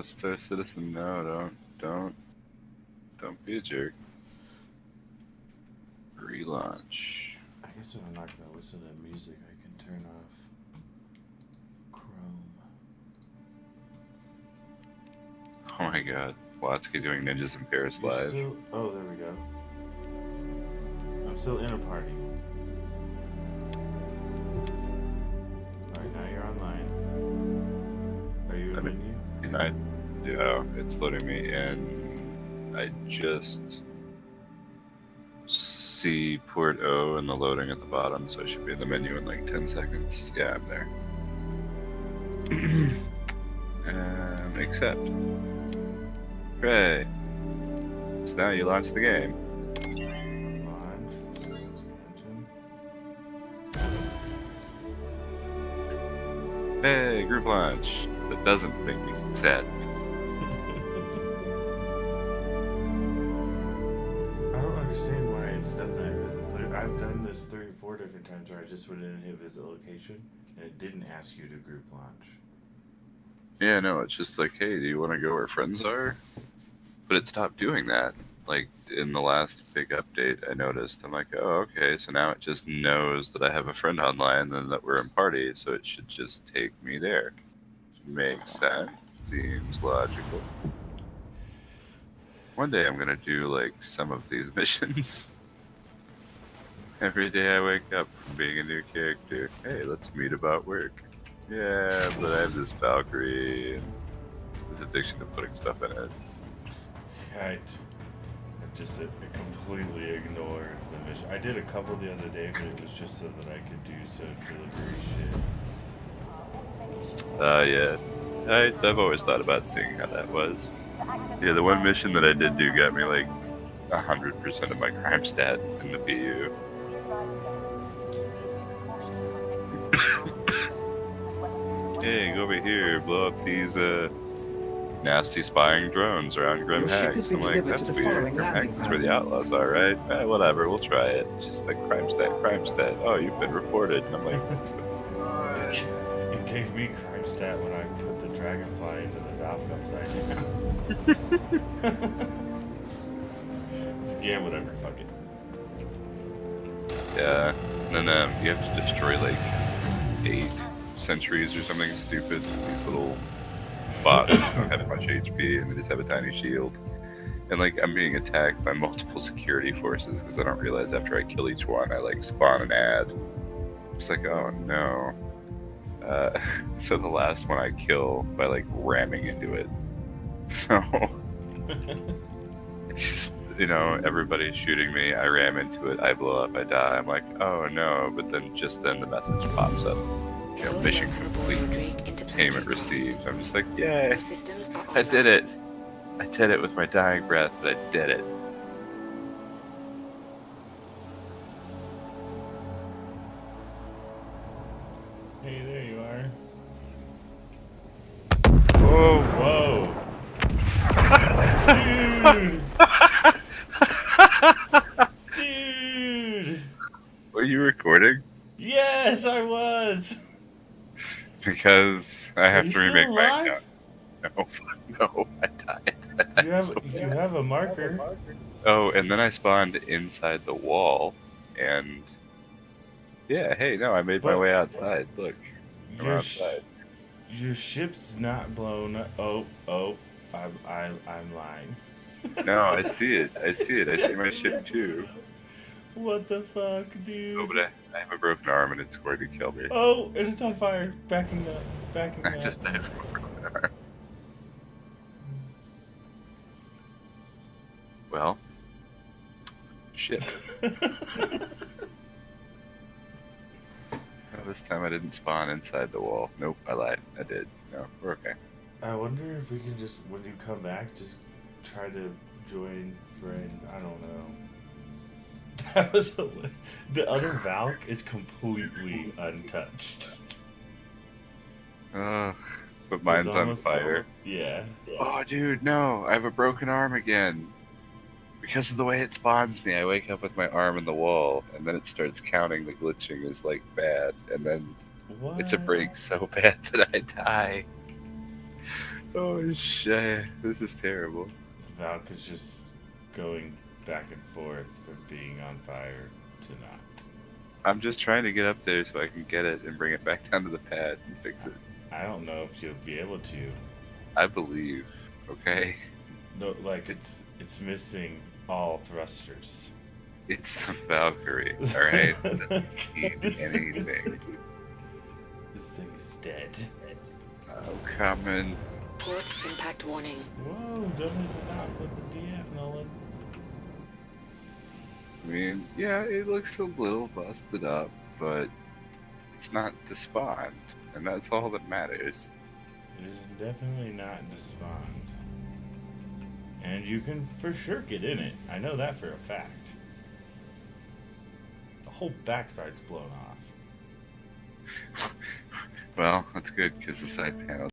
Star Citizen, no, don't be a jerk. Relaunch. I guess if I'm not gonna listen to music, I can turn off Chrome. Oh my god. Watsky doing Ninjas in Paris You're live. still. Oh, there we go. I'm still in a party. Alright, now you're online. Are you in menu? And it's loading me and I just see port O and the loading at the bottom, so I should be in the menu in like 10 seconds. Yeah, I'm there. Accept. Hooray. So now you launch the game. Launch. Hey, group launch. That doesn't make me sad. I don't understand why it's done that, because I've done this 3 or 4 different times where I just went in and hit visit location, and it didn't ask you to group launch. Yeah, no, it's just like, hey, do you want to go where friends are? But it stopped doing that. Like, in the last big update, I noticed, I'm like, oh, okay, so now it just knows that I have a friend online and that we're in party, so it should just take me there. Makes sense. Seems logical. One day I'm gonna do, like, some of these missions. Every day I wake up from being a new character. Hey, let's meet about work. Yeah, but I have this Valkyrie and this addiction to putting stuff in it. I completely ignored the mission. I did a couple the other day, but it was just so that I could do some delivery shit. Yeah. I've always thought about seeing how that was. Yeah, the one mission that I did do got me like 100% of my crime stat in the PU. Hey, go over here, blow up these nasty spying drones around Grim Hacks. I'm like, that's weird. Grim Hacks is where the outlaws are, right? Whatever, we'll try it. It's just like crime stat. Oh, you've been reported. And I'm like, it gave me crime stat when I put the dragonfly into the Valk upside down. Yeah, whatever, fuck it. Yeah, and then you have to destroy like 8 sentries or something stupid. These little bots don't have much HP and they just have a tiny shield. And like I'm being attacked by multiple security forces because I don't realize after I kill each one I like spawn an ad. It's like, oh no. So the last one I kill by like ramming into it. So it's just, you know, everybody's shooting me, I ram into it, I blow up, I die. I'm like, oh no, but then the message pops up. You know, mission complete, payment received. I'm just like, yay, I did it. I did it with my dying breath, but I did it. Hey, there you are. Whoa. Dude! Were you recording? Yes, I was! Because I have to remake my account. No, I died. You have a marker. Oh, and then I spawned inside the wall, and yeah, hey, no, I made my way outside. Look, I'm outside. Your ship's not blown. Oh, I'm lying. No, I see it. I see my ship too. What the fuck, dude? Oh, but I have a broken arm and it's going to kill me. Oh, and it's on fire. Backing up. I just died from a broken arm. Well, shit. This time I didn't spawn inside the wall. Nope, I lied. I did. No, we're okay. I wonder if we can just, when you come back, just try to join friend. I don't know. That was the other Valk is completely untouched. But mine's on fire. Yeah. Oh, dude, no! I have a broken arm again. Because of the way it spawns me, I wake up with my arm in the wall, and then it starts counting the glitching is like bad, and then it's a break so bad that I die. Oh shit! This is terrible. Valk is just going back and forth from being on fire to not. I'm just trying to get up there so I can get it and bring it back down to the pad and fix it. I don't know if you'll be able to. I believe. Okay. No, like it's missing all thrusters. It's the Valkyrie. All right. Need This thing is- anything? This thing is dead. Oh, coming. Port impact warning. Whoa! Don't hit the knock with the DF, Nolan. I mean, yeah, it looks a little busted up, but it's not despawned, and that's all that matters. It is definitely not despawned. And you can for sure get in it. I know that for a fact. The whole backside's blown off. Well, that's good because the side panel